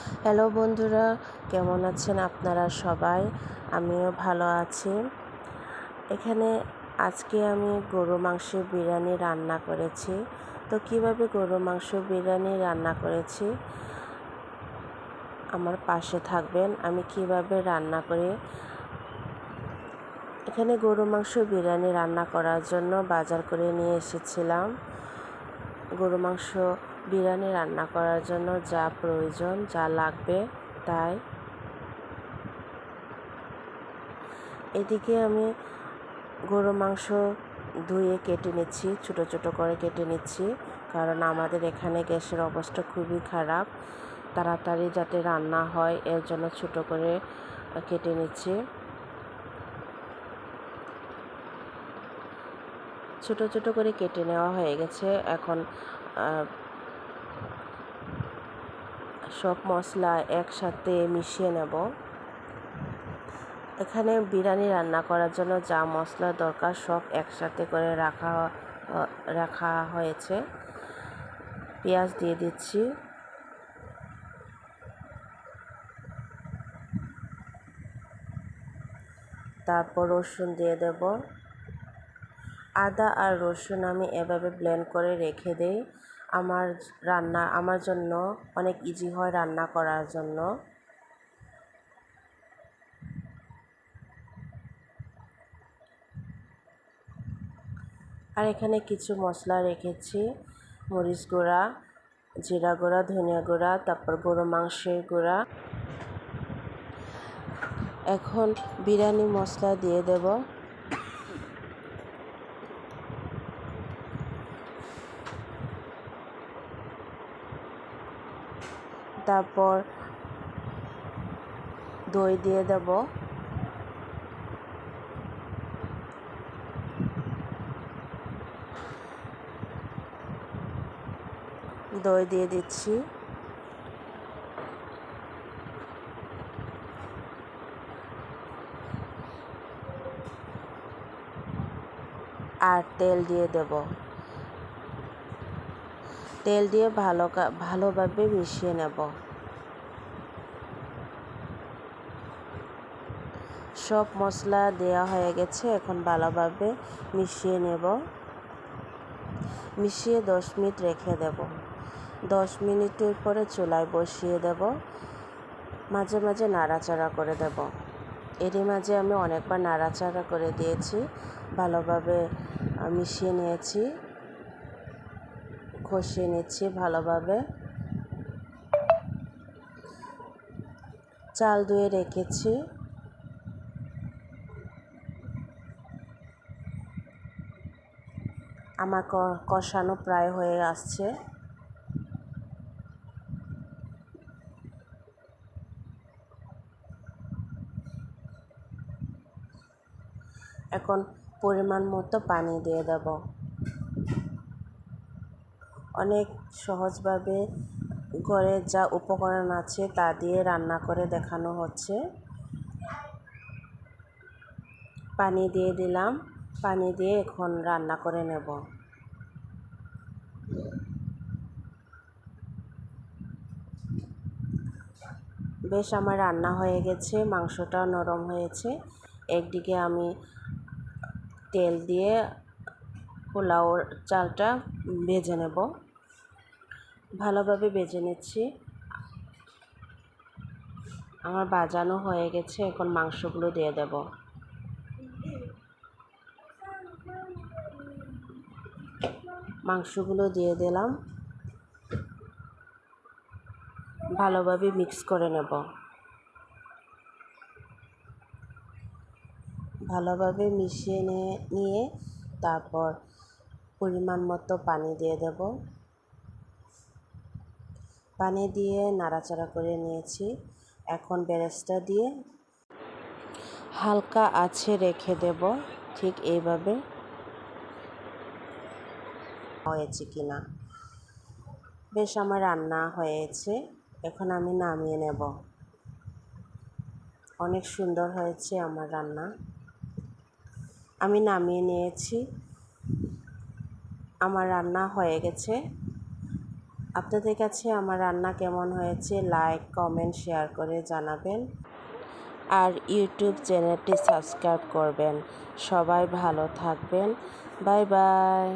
Hello বন্ধুরা, কেমন আছেন আপনারা সবাই? আমিও ভালো আছি। এখানে আজকে আমি গরু মাংসের বিরিয়ানি রান্না করেছি। তো কিভাবে গরু মাংস বিরিয়ানি রান্না করেছি আমার পাশে থাকবেন। আমি কিভাবে রান্না করি। এখানে গরু মাংস বিরিয়ানি রান্না করার জন্য বাজার করে নিয়ে এসেছিলাম। গরু মাংস বিরিয়ানি রান্না করার জন্য যা প্রয়োজন, যা লাগবে তাই। এদিকে আমি গরু মাংস ধুয়ে কেটে নিচ্ছি, ছোটো ছোটো করে কেটে নিচ্ছি, কারণ আমাদের এখানে গ্যাসের অবস্থা খুবই খারাপ। তাড়াতাড়ি যাতে রান্না হয় এর জন্য ছোটো করে কেটে নিচ্ছি। ছোটো ছোটো করে কেটে নেওয়া হয়ে গেছে। এখন সব মশলা একসাথে মিশিয়ে নেব। এখানে বিরিয়ানি রান্না করার জন্য যা মশলা দরকার সব একসাথে করে রাখা হয়েছে। পেঁয়াজ দিয়ে দিচ্ছি, তারপর রসুন দিয়ে দেব। আদা আর রসুন আমি এভাবে ব্লেন্ড করে রেখে দেই। আমার জন্য অনেক ইজি হয় রান্না করার জন্য। আর এখানে কিছু মশলা রেখেছি, মরিচ গুঁড়া, জিরা গুঁড়া, ধনিয়া গুঁড়া, তারপর গরু মাংসের গুঁড়া। এখন বিরিয়ানি মশলা দিয়ে দেব। তারপর দই দিয়ে দেব। দই দিয়ে দিচ্ছি। আর তেল দিয়ে দেব। তেল দিয়ে ভালোভাবে মিশিয়ে নেব। সব মশলা দেওয়া হয়ে গেছে, এখন ভালোভাবে মিশিয়ে নেব। মিশিয়ে 10 মিনিট রেখে দেব। 10 মিনিটের পরে চুলায় বসিয়ে দেব। মাঝে মাঝে নাড়াচাড়া করে দেব। এরই মাঝে আমি অনেকবার নাড়াচাড়া করে দিয়েছি, ভালোভাবে মিশিয়ে নিয়েছি, কষিয়ে নিচ্ছি ভালোভাবে। চাল ধুয়ে রেখেছি। আমার কষানো প্রায় হয়ে আসছে। এখন পরিমাণ মতো পানি দিয়ে দেব। অনেক সহজভাবে ঘরে যা উপকরণ আছে তা দিয়ে রান্না করে দেখানো হচ্ছে। পানি দিয়ে দিলাম। পানি দিয়ে এখন রান্না করে নেব। বেশ আমার রান্না হয়ে গেছে, মাংসটা নরম হয়েছে। একদিকে আমি তেল দিয়ে পোলাও চালটা ভেজে নেব। ভালোভাবে ভেজে নিচ্ছি। আমার ভাজানো হয়ে গেছে, এখন মাংসগুলো দিয়ে দেব। মাংসগুলো দিয়ে দিলাম, ভালোভাবে মিক্স করে নেব। ভালোভাবে মিশিয়ে নিয়ে তারপর পরিমাণ মতো পানি দিয়ে দেব। পানি দিয়ে নাড়াচাড়া করে নিয়েছি। এখন বেরেস্তা দিয়ে হালকা আঁচে রেখে দেব। ঠিক এইভাবে হয়েছে কিনা। বেশ আমার রান্না হয়েছে, এখন আমি নামিয়ে নেব। অনেক সুন্দর হয়েছে আমার রান্না। আমি নামিয়ে নিয়েছি। আমার রান্না হয়ে গেছে। আপনাদের কাছে আমার রান্না কেমন হয়েছে লাইক কমেন্ট শেয়ার করে জানাবেন আর ইউটিউব চ্যানেলটি সাবস্ক্রাইব করবেন। সবাই ভালো থাকবেন। Bye bye.